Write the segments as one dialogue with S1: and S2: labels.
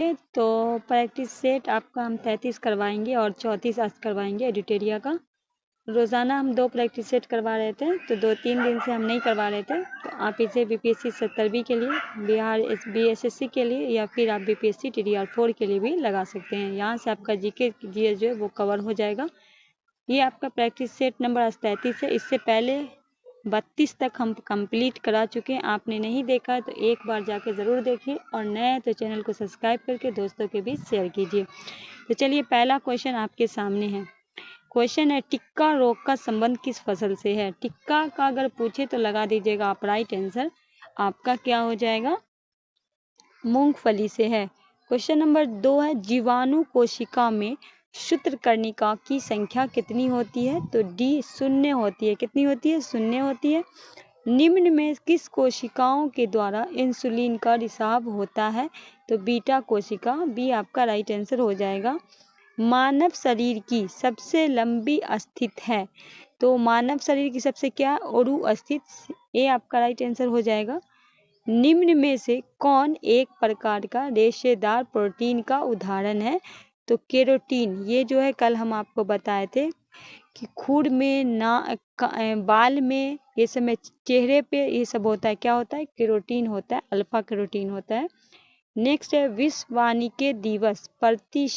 S1: तो practice set आपका हम 33 करवाएंगे और 34 आज करवाएंगे एडिटेरिया का। रोज़ाना हम 2 प्रैक्टिस सेट करवा रहे थे, तो 2-3 दिन से हम नहीं करवा रहे थे। तो आप इसे बीपीएससी 70वीं के लिए, बिहार बीएसएससी के लिए या फिर आप बीपीएससी TDR 4 के लिए भी लगा सकते हैं। यहाँ से आपका जीके जीएस जो है वो कवर हो जाएगा। ये आपका प्रैक्टिस सेट नंबर आज 33 है। इससे पहले 32 तक हम कंप्लीट करा चुके हैं। आपने नहीं देखा है तो एक बार जाके ज़रूर देखिए, और नए तो चैनल को सब्सक्राइब करके दोस्तों के बीच शेयर कीजिए। तो चलिए पहला क्वेश्चन आपके सामने है। क्वेश्चन है, टिक्का रोग का संबंध किस फसल से है? टिक्का का अगर पूछे तो लगा दीजिएगा आप राइट आंसर। आपका क्या हो जाएगा? मूंगफली से है। क्वेश्चन नंबर 2 है, जीवाणु कोशिका में सूत्रकर्णिका की संख्या कितनी होती है? तो डी 0 होती है। कितनी होती है? 0 होती है। निम्न में किस कोशिकाओं के द्वारा इंसुलिन का रिसाव होता है? तो बीटा कोशिका, बी आपका राइट आंसर हो जाएगा। मानव शरीर की सबसे लंबी अस्थित है? तो मानव शरीर की सबसे क्या? उरु अस्थित, ए आपका राइट आंसर हो जाएगा। निम्न में से कौन एक प्रकार का रेशेदार प्रोटीन का उदाहरण है? तो केरोटीन, ये जो है कल हम आपको बताए थे कि खुर में, बाल में, ये सब में, चेहरे पे ये सब होता है। क्या होता है? केरोटीन होता है, अल्फा केरोटीन होता है। नेक्स्ट है, विश्व वानिकी दिवस प्रति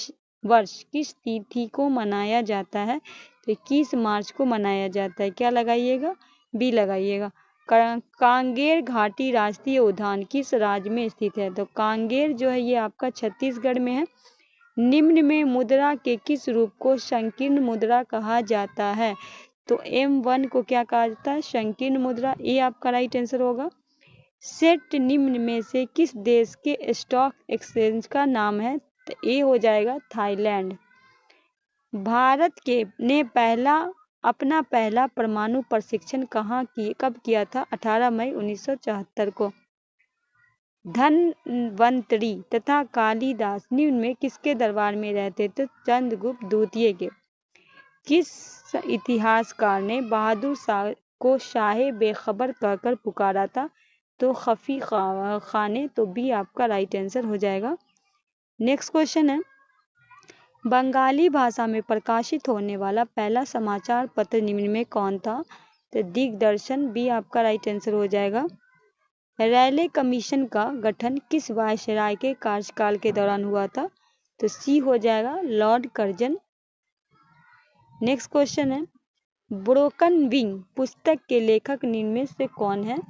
S1: वर्ष किस तिथि को मनाया जाता है? तो 21 मार्च को मनाया जाता है। क्या लगाइएगा? बी लगाइएगा। कांगेर घाटी राष्ट्रीय उद्यान किस राज्य में स्थित है? तो कांगेर जो है ये आपका छत्तीसगढ़ में है। निम्न में मुद्रा के किस रूप को संकीर्ण मुद्रा कहा जाता है? तो M1 को क्या कहा जाता है? संकीर्ण मुद्रा, ये आपका राइट आंसर होगा। सेट निम्न में से किस देश के स्टॉक एक्सचेंज का नाम है? तो ए हो जाएगा थाईलैंड। भारत के ने अपना पहला परमाणु परीक्षण कब किया था? 18 मई 1974 को। धनवंतरी तथा कालिदास निम्न में किसके दरबार में रहते थे? चंद्रगुप्त द्वितीय के। किस इतिहासकार ने बहादुर शाह को शाहे बेखबर कहकर पुकारा था? तो खफी खां ने। तो बी आपका राइट आंसर हो जाएगा। नेक्स्ट क्वेश्चन है, बंगाली भाषा में प्रकाशित होने वाला पहला समाचार पत्र निम्न में कौन था? तो दिग्दर्शन, बी आपका राइट आंसर हो जाएगा। रैले कमीशन का गठन किस वायसराय के कार्यकाल के दौरान हुआ था? तो सी हो जाएगा, लॉर्ड कर्जन। नेक्स्ट क्वेश्चन है, ब्रोकन विंग पुस्तक के लेखक निम्न में से कौन है?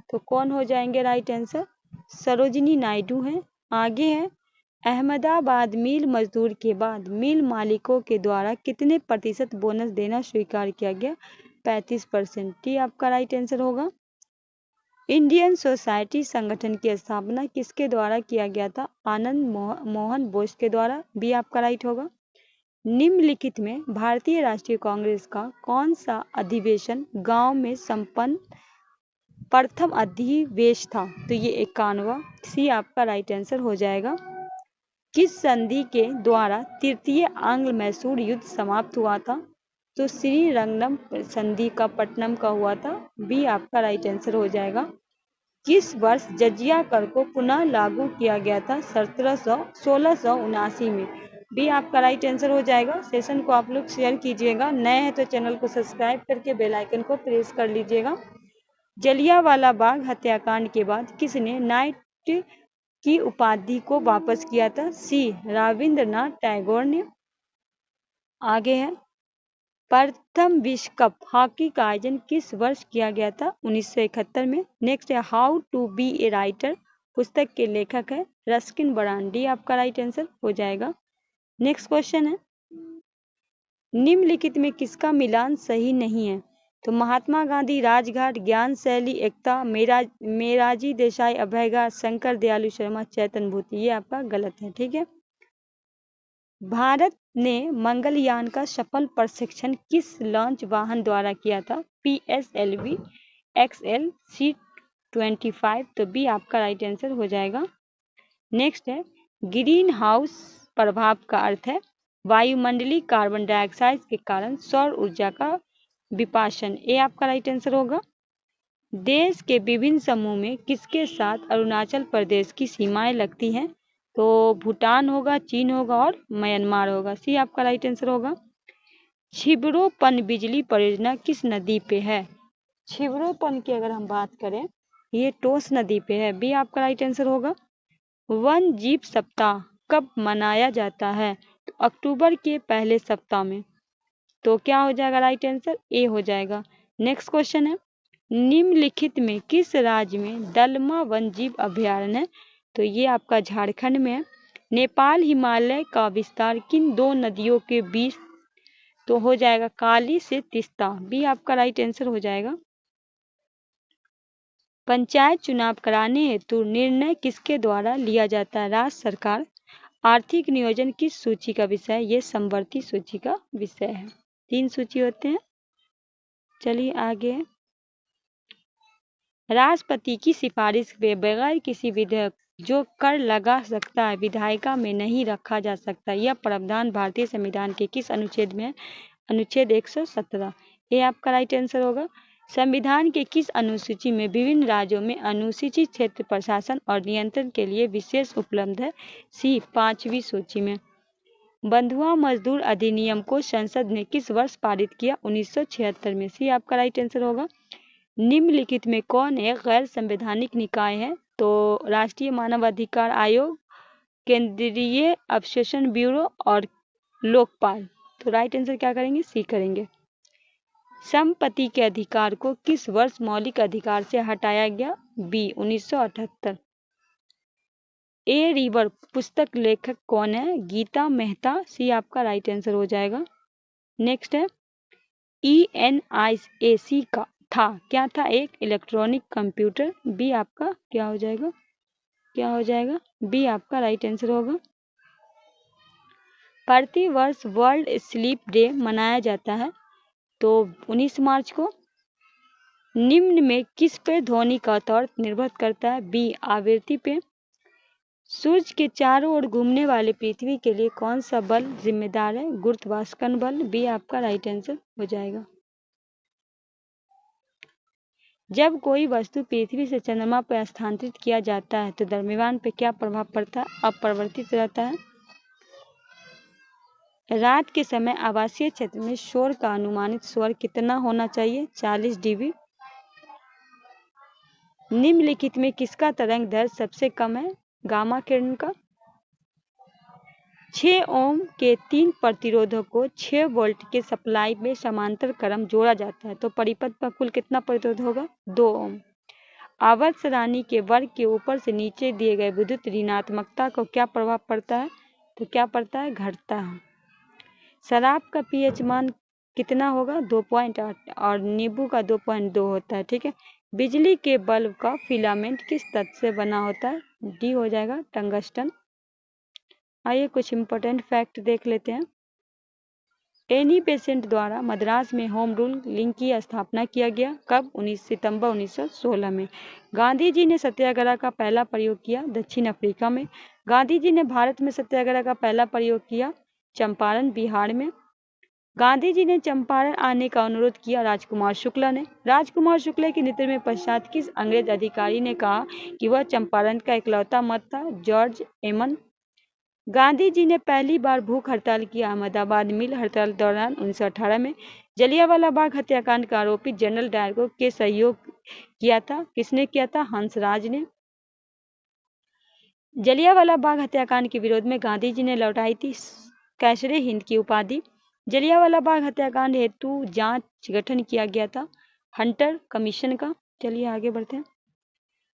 S1: तो कौन हो जाएंगे राइट आंसर? सरोजिनी नायडू हैं। आगे है, अहमदाबाद मिल मजदूर के बाद मिल मालिकों के द्वारा कितने प्रतिशत बोनस देना स्वीकार किया गया? 35%, ये आपका राइट आंसर होगा। इंडियन सोसाइटी संगठन की स्थापना किसके द्वारा किया गया था? आनंद मोहन बोस के द्वारा, भी आपका राइट होगा। निम्नलिखित में भारतीय राष्ट्रीय कांग्रेस का कौन सा अधिवेशन गांव में संपन्न प्रथम अधिवेशन था? तो ये 51वां, सी आपका राइट आंसर हो जाएगा। किस संधि के द्वारा तृतीय आंग्ल मैसूर युद्ध समाप्त हुआ था? तो श्रीरंगम संधि का पट्टनम का हुआ था, बी आपका राइट आंसर हो जाएगा। किस वर्ष जजिया कर को पुनः लागू किया गया था? 1679 में, भी आपका राइट आंसर हो जाएगा। सेशन को आप लोग शेयर कीजिएगा, नए हैं तो चैनल को सब्सक्राइब करके बेल आइकन को प्रेस कर लीजिएगा। जलियांवाला बाग हत्याकांड के बाद किसने नाइट की उपाधि को वापस किया था? सी रविंद्रनाथ टैगोर ने। आगे है, प्रथम विश्व कप हॉकी का आयोजन किस वर्ष किया गया था? 1971 में। नेक्स्ट है, how to be a writer पुस्तक के लेखक है रस्किन बॉन्ड, आपका राइट आंसर हो जाएगा। नेक्स्ट क्वेश्चन है, निम्नलिखित में किसका मिलान सही नहीं है? तो महात्मा गांधी, राजघाट, ज्ञान शैली, एकता, मेराजी देसाई, अभयघाट, शंकर दयालु शर्मा, चैतन्य भूति, ये आपका गलत है। ठीक है। भारत ने मंगलयान का सफल प्रक्षेपण किस लॉन्च वाहन द्वारा किया था? PSLV XL C-25, तो बी आपका राइट आंसर हो जाएगा। नेक्स्ट है, ग्रीन हाउस प्रभाव का अर्थ है वायुमंडलीय कार्बन डाइऑक्साइड के कारण सौर ऊर्जा का विपाशन, ये आपका राइट आंसर होगा। देश के विभिन्न समूह में किसके साथ अरुणाचल प्रदेश की सीमाएं लगती हैं? तो भूटान होगा, चीन होगा और म्यांमार होगा। सी आपका राइट आंसर होगा। छिबरो पनबिजली परियोजना किस नदी पे है? छिबरो पन की अगर हम बात करें, ये टोस नदी पे है। बी आपका राइट आंसर होगा। वन जीव सप्ताह कब मनाया जाता है? तो अक्टूबर के पहले सप्ताह में। तो क्या हो जाएगा राइट आंसर? ए हो जाएगा। नेक्स्ट क्वेश्चन है, निम्नलिखित में किस राज्य में दलमा वन जीव अभयारण्य है? तो ये आपका झारखंड में है। नेपाल हिमालय का विस्तार किन दो नदियों के बीच? तो हो जाएगा काली से तीस्ता। बी आपका राइट आंसर हो जाएगा। पंचायत चुनाव कराने हेतु निर्णय किसके द्वारा लिया जाता है? राज्य सरकार। आर्थिक नियोजन किस सूची का विषय है? ये समवर्ती सूची का विषय है। 3 सूची होते हैं। चलिए आगे, राष्ट्रपति की सिफारिश पे बगैर किसी विधेयक जो कर लगा सकता है विधायिका में नहीं रखा जा सकता, यह प्रावधान भारतीय संविधान के किस अनुच्छेद में है? अनुच्छेद 117। ये आपका राइट आंसर होगा। संविधान के किस अनुसूची में विभिन्न राज्यों में अनुसूचित क्षेत्र प्रशासन और नियंत्रण के लिए विशेष उपलब्ध है? सी 5वीं सूची में। बंधुआ मजदूर अधिनियम को संसद ने किस वर्ष पारित किया? 1976 में। सी आपका राइट आंसर होगा। निम्नलिखित में कौन एक गैर संवैधानिक निकाय है? तो राष्ट्रीय मानव अधिकार आयोग, केंद्रीय अवशोषण ब्यूरो और लोकपाल। तो राइट आंसर क्या करेंगे? सी करेंगे। संपत्ति के अधिकार को किस वर्ष मौलिक अधिकार से हटाया गया? बी 1978। ए रिवर पुस्तक लेखक कौन है? गीता मेहता। सी आपका राइट आंसर हो जाएगा। नेक्स्ट है, ENIAC का था क्या था? एक इलेक्ट्रॉनिक कंप्यूटर। बी आपका क्या हो जाएगा? क्या हो जाएगा? बी आपका राइट आंसर होगा। प्रति वर्ष वर्ल्ड स्लीप डे मनाया जाता है तो 19 मार्च को। निम्न में किस पे ध्वनि का तौर निर्भर करता है? बी आवृत्ति पे। सूर्य के चारों ओर घूमने वाले पृथ्वी के लिए कौन सा बल जिम्मेदार है? गुरुत्वाकर्षण बल। बी आपका राइट आंसर हो जाएगा। जब कोई वस्तु पृथ्वी से चंद्रमा पर स्थानांतरित किया जाता है तो द्रव्यमान पर क्या प्रभाव पड़ता है? अपरिवर्तित रहता है। रात के समय आवासीय क्षेत्र में शोर का अनुमानित स्वर कितना होना चाहिए? 40 dB। निम्नलिखित में किसका तरंग दैर्घ्य सबसे कम है? गामा किरण का। 6 ओम के 3 प्रतिरोधों को 6 वोल्ट के सप्लाई में समांतर क्रम जोड़ा जाता है तो परिपथ पर कुल कितना प्रतिरोध होगा? 2 ओम। आवर्त सारणी के वर्ग के ऊपर से नीचे दिए गए विद्युत ऋणात्मकता को क्या प्रभाव पड़ता है? तो क्या पड़ता है? घटता है। शराब का pH मान कितना होगा? 2.8 और नींबू का 2.2 होता है। ठीक है। बिजली के बल्ब का फिलामेंट किस तत्व से बना होता है? डी हो जाएगा, टंगस्टन। आइए कुछ इंपॉर्टेंट फैक्ट देख लेते हैं। एनी बेसेंट द्वारा मद्रास में होम रूल लिंक की स्थापना किया गया कब? 19 सितंबर 1916 में। गांधी जी ने सत्याग्रह का पहला प्रयोग किया दक्षिण अफ्रीका में। गांधी जी ने भारत में सत्याग्रह का पहला प्रयोग किया चंपारण बिहार में। गांधी जी ने चंपारण आने का अनुरोध किया राजकुमार शुक्ला ने। राजकुमार शुक्ला के नेतृत्व में पश्चात किस अंग्रेज अधिकारी ने कहा कि वह चंपारण का इकलौता मत था? जॉर्ज एमन। गांधी जी ने पहली बार भूख हड़ताल की अहमदाबाद मिल हड़ताल दौरान 1918 में। जलियांवाला बाग हत्याकांड का आरोपी जनरल डायर को के सहयोग किया था? किसने किया था? हंसराज ने। जलियांवाला बाग हत्याकांड के विरोध में गांधी जी ने लौटाई थी कैसरे हिंद की उपाधि। जलियांवाला बाग हत्याकांड हेतु जांच गठन किया गया था हंटर कमीशन का। चलिए आगे बढ़ते हैं।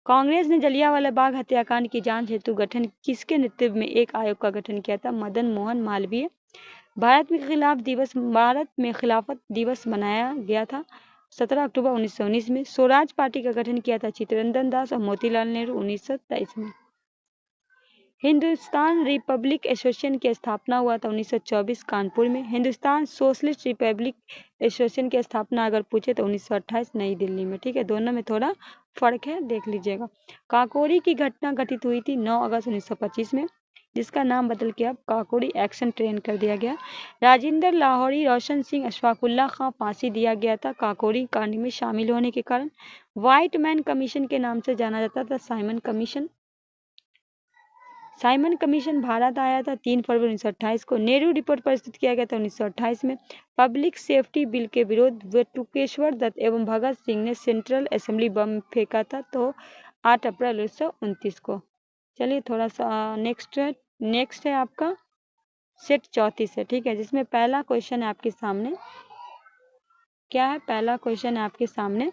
S1: कांग्रेस ने जलियांवाला बाग हत्याकांड की जांच हेतु गठन किसके नेतृत्व में एक आयोग का गठन किया था? मदन मोहन मालवीय। भारत में खिलाफत दिवस मनाया गया था 17 अक्टूबर 1919 में। स्वराज पार्टी का गठन किया था चित्तरंजन दास और मोतीलाल नेहरू 1923 में। हिंदुस्तान रिपब्लिक एसोसिएशन की स्थापना हुआ था 1924 कानपुर में। हिंदुस्तान सोशलिस्ट रिपब्लिक एसोसिएशन की स्थापना अगर पूछे तो 1928 नई दिल्ली में। ठीक है, दोनों में थोड़ा फर्क है, देख लीजिएगा। काकोरी की घटना घटित हुई थी 9 अगस्त 1925 में, जिसका नाम बदल के अब काकोरी एक्शन ट्रेन कर दिया गया। राजेंद्र लाहौरी, रोशन सिंह, अशफाकुल्ला खां फांसी दिया गया था काकोरी कांड में शामिल होने के कारण। व्हाइट मैन कमीशन के नाम से जाना जाता था Simon commission. Simon commission Bharat आया था 3 फरवरी 1928 को। नेहरू रिपोर्ट प्रस्तुत किया गया था 1928 में। पब्लिक सेफ्टी बिल के विरोध बटुकेश्वर दत्त एवं भगत सिंह ने सेंट्रल असेंबली बम फेंका था, तो 8 अप्रैल 1929 को। चलिए थोड़ा सा नेक्स्ट है आपका सेट 34 है, ठीक है, जिसमें पहला क्वेश्चन है आपके सामने। क्या है? पहला क्वेश्चन है आपके सामने,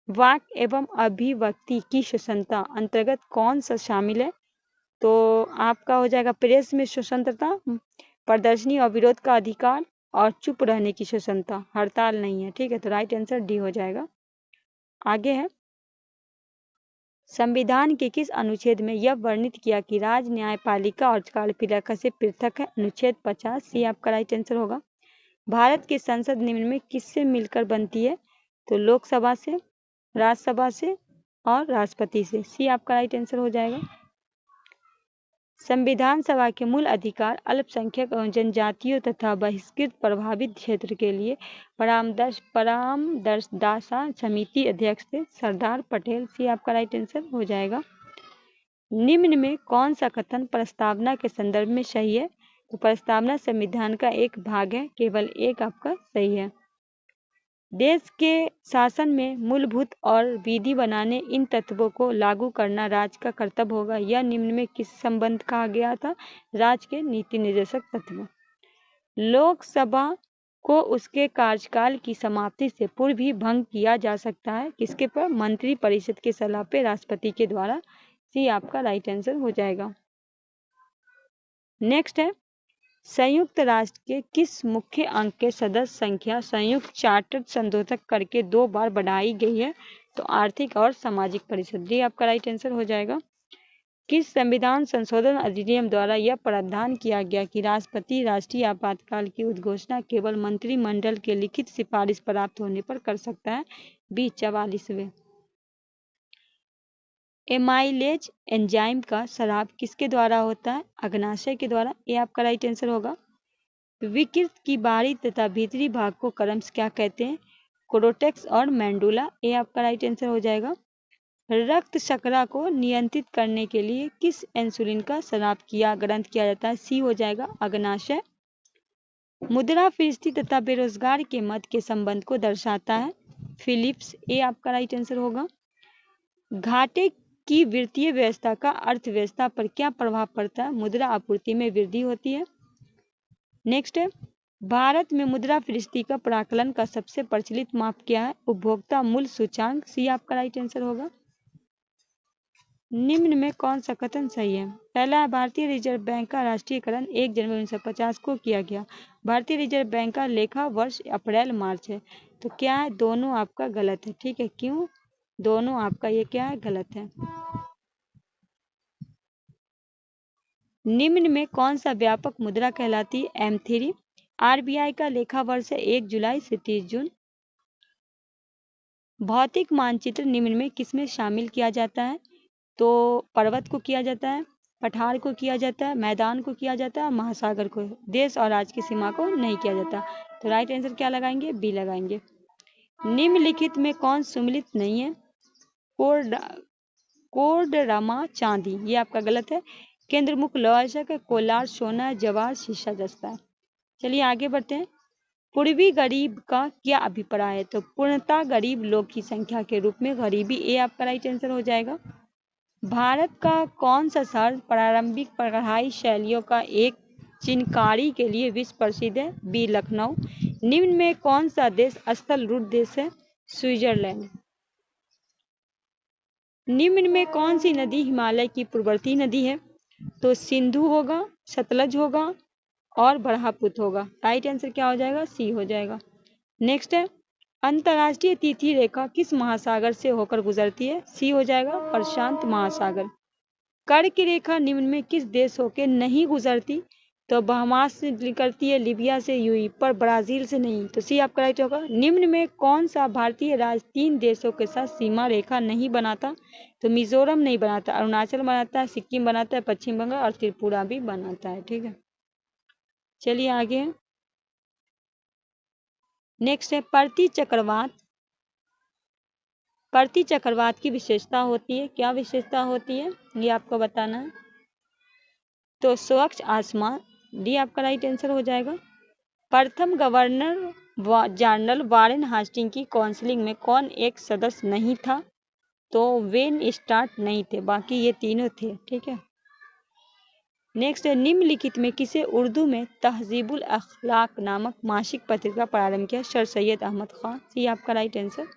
S1: वाक एवं अभिव्यक्ति की स्वतंत्रता अंतर्गत कौन सा शामिल है? तो आपका हो जाएगा प्रेस में स्वतंत्रता, प्रदर्शनी और विरोध का अधिकार और चुप रहने की स्वतंत्रता, हड़ताल नहीं है, ठीक है, तो राइट आंसर डी हो जाएगा। आगे है, संविधान के किस अनुच्छेद में यह वर्णित किया कि राज्य न्यायपालिका और कार्यपालिका से पृथक है? अनुच्छेद 50, सी आपका राइट आंसर होगा। भारत की संसद निम्न में किससे मिलकर बनती है? तो लोकसभा से, राज्यसभा से और राष्ट्रपति से, सी आपका राइट आंसर हो जाएगा। संविधान सभा के मूल अधिकार अल्पसंख्यक एवं जनजातियों तथा बहिष्कृत प्रभावित क्षेत्र के लिए परामर्शदाता समिति अध्यक्ष थे सरदार पटेल, सी आपका राइट आंसर हो जाएगा। निम्न में कौन सा कथन प्रस्तावना के संदर्भ में सही है? तो प्रस्तावना संविधान का एक भाग है, केवल एक आपका सही है। देश के शासन में मूलभूत और विधि बनाने इन तत्वों को लागू करना राज्य का कर्तव्य होगा। यह निम्न में किस संबंध कहा गया था? राज्य के नीति निर्देशक तत्व। लोकसभा को उसके कार्यकाल की समाप्ति से पूर्व भी भंग किया जा सकता है, किसके पर? मंत्री परिषद के सलाह पे राष्ट्रपति के द्वारा, सी आपका राइट आंसर हो जाएगा। नेक्स्ट है, संयुक्त राष्ट्र के किस मुख्य अंग के सदस्य संख्या संयुक्त चार्टर संशोधन करके 2 बार बढ़ाई गई है? तो आर्थिक और सामाजिक परिषद, डी आपका राइट आंसर हो जाएगा। किस संविधान संशोधन अधिनियम द्वारा यह प्रावधान किया गया कि राष्ट्रपति राष्ट्रीय आपातकाल की उद्घोषणा केवल मंत्रिमंडल के लिखित सिफारिश प्राप्त होने पर कर सकता है? बी 44वें। एमाइलेज एंजाइम का स्राव किसके द्वारा होता है? अग्नाशय के द्वारा, ये आपका राइट आंसर होगा। विकृत की बाहरी तथा भीतरी भाग को क्रमश क्या कहते हैं? कोरोटेक्स और मेंडुला, ये आपका राइट आंसर हो जाएगा। रक्त शर्करा को नियंत्रित करने के लिए किस इंसुलिन का स्राव ग्रहण किया जाता है? सी हो जाएगा, अग्नाशय। मुद्रास्फीति तथा बेरोजगार के मध्य के संबंध को दर्शाता है? फिलिप्स, ये आपका राइट आंसर होगा। घाटे की वित्तीय व्यवस्था का अर्थव्यवस्था पर क्या प्रभाव पड़ता है? मुद्रा आपूर्ति में वृद्धि होती है। नेक्स्ट है, भारत में मुद्रास्फीति का प्राकलन का सबसे प्रचलित माप क्या है? उपभोक्ता मूल्य सूचांक, सी आपका राइट आंसर होगा। निम्न में कौन सा कथन सही है? पहला है, भारतीय रिजर्व बैंक का राष्ट्रीयकरण 1 जनवरी 1950 को किया गया। भारतीय रिजर्व बैंक का लेखा वर्ष अप्रैल मार्च है, तो क्या है? दोनों आपका गलत है, ठीक है, क्यों? दोनों आपका ये क्या है? गलत है। निम्न में कौन सा व्यापक मुद्रा कहलाती है? M3। आरबीआई का लेखा वर्ष है 1 जुलाई से 30 जून। भौतिक मानचित्र निम्न में किसमें शामिल किया जाता है? तो पर्वत को किया जाता है, पठार को किया जाता है, मैदान को किया जाता है, महासागर को। देश और राज्य की सीमा को नहीं किया जाता। तो राइट आंसर क्या लगाएंगे? बी लगाएंगे। निम्नलिखित में कौन सुमिलित नहीं है? कोडरमा चांदी, ये आपका गलत है। केंद्र मुख्य लौह है, कोलार सोना, जवाहर शीशा जस्ता है। चलिए आगे बढ़ते हैं। पूर्वी गरीब का क्या अभिप्राय है? तो पूर्णतः गरीब लोग की संख्या के रूप में गरीबी, ये आपका राइट आंसर हो जाएगा। भारत का कौन सा शहर प्रारंभिक पढ़ाई शैलियों का एक चिन्हकारी के लिए विश्व प्रसिद्ध है? बी लखनऊ। निम्न में कौन सा देश स्थल रूट देश है? स्विट्जरलैंड। निम्न में कौन सी नदी हिमालय की पूर्ववर्ती नदी है? तो सिंधु होगा, सतलज होगा और ब्रह्मपुत्र होगा। राइट आंसर क्या हो जाएगा? सी हो जाएगा। नेक्स्ट है, अंतर्राष्ट्रीय तिथि रेखा किस महासागर से होकर गुजरती है? सी हो जाएगा, प्रशांत महासागर। कर्क रेखा निम्न में किस देश होकर नहीं गुजरती? तो बहामास से निकलती है, लीबिया से, यूई पर ब्राजील से नहीं। तो सी आपका राइट होगा। निम्न में कौन सा भारतीय राज्य 3 देशों के साथ सीमा रेखा नहीं बनाता? तो मिजोरम नहीं बनाता, अरुणाचल बनाता है, सिक्किम बनाता है, पश्चिम बंगाल और त्रिपुरा भी बनाता है, ठीक है। चलिए आगे। नेक्स्ट है, प्रति चक्रवात की विशेषता होती है। क्या विशेषता होती है? ये आपको बताना है। तो स्वच्छ आसमान, डी आपका राइट आंसर हो जाएगा। प्रथम गवर्नर जनरल वारेन हास्टिंग की काउंसिलिंग में कौन एक सदस्य नहीं था? तो वेन स्टार्ट नहीं थे, बाकी ये तीनों थे। ठीक है, नेक्स्ट है, निम्नलिखित में किसे उर्दू में तहजीबुल अखलाक नामक मासिक पत्रिका प्रारंभ किया? सर सैयद अहमद खान, ये आपका राइट आंसर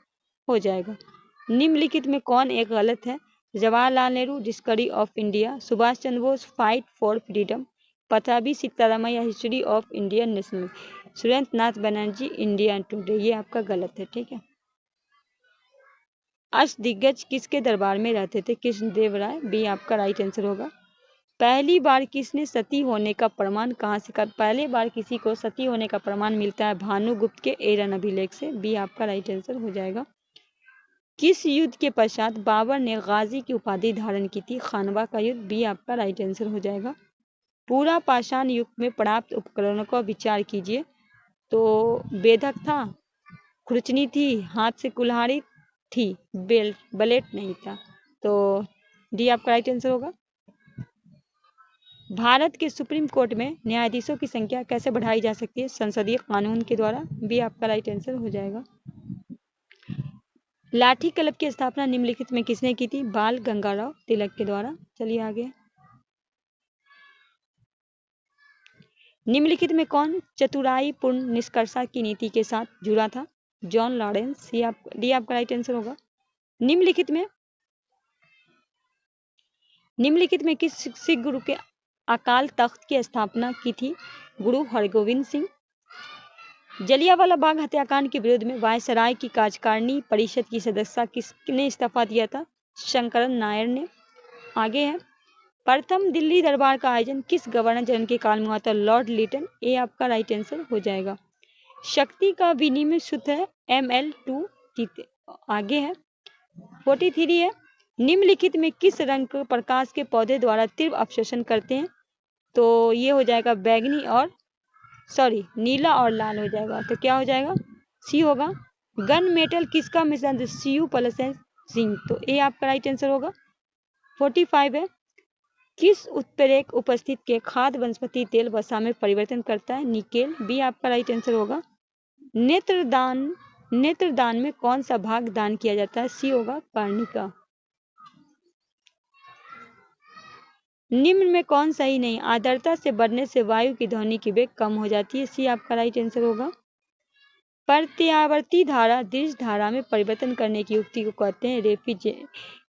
S1: हो जाएगा। निम्नलिखित में कौन एक गलत है? Jawaharlal Nehru discovery of India, Subhash Chandra Bose fight for freedom, Pattabhi Sitaramayya history of Indian national, Surendra Nath Banerjee India today, ये आपका गलत है। ठीक है, अष्टदिग्गज किसके दरबार में रहते थे? कृष्णदेव राय, बी आपका राइट आंसर होगा। पहली बार किसने सती होने का प्रमाण कहाँ से कर? पहली बार किसी को सती होने का प्रमाण मिलता है भानुगुप्त के एरन अभिलेख से, बी आपका राइट आंसर हो जाएगा। किस युद्ध के पश्चात बाबर ने गाजी की उपाधि धारण की थी? खानवा का युद्ध, बी आपका राइट आंसर हो जाएगा। पूरा पाषाण युग में प्राप्त उपकरणों का विचार कीजिए। तो बेधक था, खुरचनी थी, हाथ से कुल्हाड़ी थी, ब्लेड नहीं था, तो डी आपका राइट आंसर होगा। भारत के सुप्रीम कोर्ट में न्यायाधीशों की संख्या कैसे बढ़ाई जा सकती है? संसदीय कानून के द्वारा, भी आपका राइट आंसर हो जाएगा। लाठी क्लब की स्थापना निम्नलिखित में किसने की थी? बाल गंगाराव तिलक के द्वारा। चलिए आगे, निम्नलिखित में कौन चतुराई पूर्ण निष्कर्षा की नीति के साथ जुड़ा था? जॉन लॉरेंस, डी आपका राइट आंसर होगा। निम्नलिखित में किस सिख गुरु के अकाल तख्त की स्थापना की थी? गुरु हरगोविंद सिंह। जलियांवाला बाग हत्याकांड के विरोध में वायसराय की कार्यकारिणी परिषद की सदस्यता किसने इस्तीफा दिया था? शंकरन नायर ने। आगे है, प्रथम दिल्ली दरबार का आयोजन किस गवर्नर जनरल के काल में हुआ था? लॉर्ड लिटन, ए आपका राइट आंसर हो जाएगा। शक्ति का विनिमय सूत्र है Ml2 T। आगे है, 43 है, निम्नलिखित में किस रंग को प्रकाश के पौधे द्वारा तीव्र अवशोषण करते हैं? तो ये हो जाएगा बैगनी और नीला और लाल हो जाएगा, तो क्या हो जाएगा? सी होगा। गन मेटल किसका मिश्रण? Cu प्लस जिंक, तो ए आपका राइट आंसर होगा। 45 है, किस उत्प्रेरक उपस्थित के खाद्य वनस्पति तेल वसा में परिवर्तन करता है? निकेल, बी आपका राइट आंसर होगा। नेत्रदान में कौन सा भाग दान किया जाता है? सी होगा कर्णिका। निम्न में कौन सही नहीं? आर्द्रता से बढ़ने से वायु की ध्वनि की वेग कम हो जाती है, सी आपका राइट आंसर होगा। प्रत्यावर्ती धारा दृश्य धारा में परिवर्तन करने की युक्ति को कहते हैं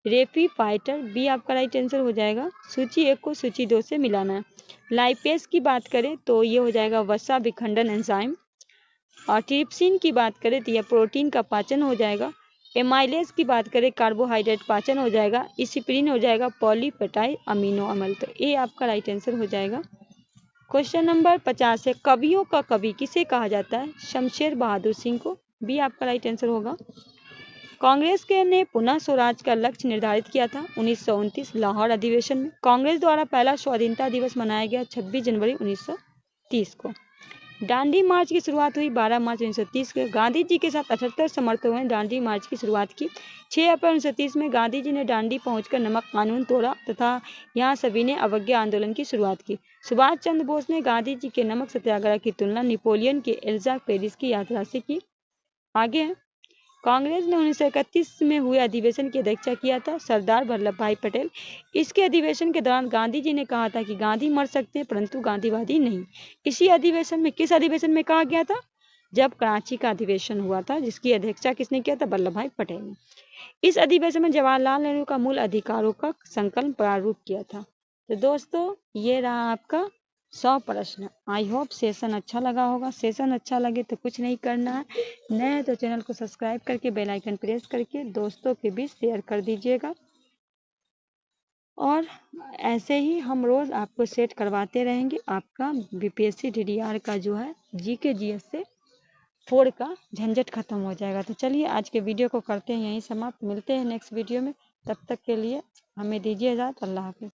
S1: रेफिफाइटर, बी आपका राइट आंसर हो जाएगा। सूची 1 को सूची 2 से मिलाना है। लाइपेज की बात करें तो ये हो जाएगा वसा विखंडन एंजाइम, और ट्रिप्सिन की बात करें तो यह प्रोटीन का पाचन हो जाएगा। एमाइलेज की बात करें कार्बोहाइड्रेट पाचन हो जाएगा। इसिप्रीन हो जाएगा पॉलीपेटाइड अमीनो अम्ल, तो ए आपका राइट आंसर हो जाएगा। क्वेश्चन नंबर 50 है, कवियों का कवि किसे कहा जाता है? शमशेर बहादुर सिंह को, बी आपका राइट आंसर होगा। कांग्रेस के ने पुनः स्वराज का लक्ष्य निर्धारित किया था 1929 लाहौर अधिवेशन में। कांग्रेस द्वारा पहला स्वाधीनता दिवस मनाया गया 26 जनवरी 1930 को। दांडी मार्च की शुरुआत हुई 12 मार्च 1930 को। गांधी जी के साथ 78 समर्थकों ने दांडी मार्च की शुरुआत की। 6 अप्रैल 1930 में गांधी जी ने दांडी पहुंचकर नमक कानून तोड़ा तथा यहां सभी ने अवज्ञा आंदोलन की शुरुआत की। सुभाष चंद्र बोस ने गांधी जी के नमक सत्याग्रह की तुलना नेपोलियन के एल्जा पेरिस की यात्रा से की। आगे है, कांग्रेस ने 1931 में हुए अधिवेशन की अध्यक्षता किया था सरदार वल्लभ भाई पटेल। इसके अधिवेशन के दौरान गांधी जी ने कहा था कि गांधी मर सकते हैं परंतु गांधीवादी नहीं। इसी अधिवेशन में, किस अधिवेशन में कहा गया था? जब कराची का अधिवेशन हुआ था, जिसकी अध्यक्षता किसने किया था? वल्लभ भाई पटेल ने। इस अधिवेशन में जवाहरलाल नेहरू का मूल अधिकारों का संकलन प्रारूप किया था। तो दोस्तों, ये रहा आपका 100 प्रश्न। आई होप सेशन अच्छा लगा होगा। सेशन अच्छा लगे तो कुछ नहीं करना है, नए तो चैनल को सब्सक्राइब करके बेल आइकन प्रेस करके दोस्तों के बीच शेयर कर दीजिएगा। और ऐसे ही हम रोज आपको सेट करवाते रहेंगे। आपका बीपीएससी डीडीआर का जो है जीके जीएस से 4 का झंझट खत्म हो जाएगा। तो चलिए आज के वीडियो को करते हैं यहीं समाप्त। मिलते हैं नेक्स्ट वीडियो में, तब तक के लिए हमें दीजिए इजाज़त। अल्लाह हाफिज़।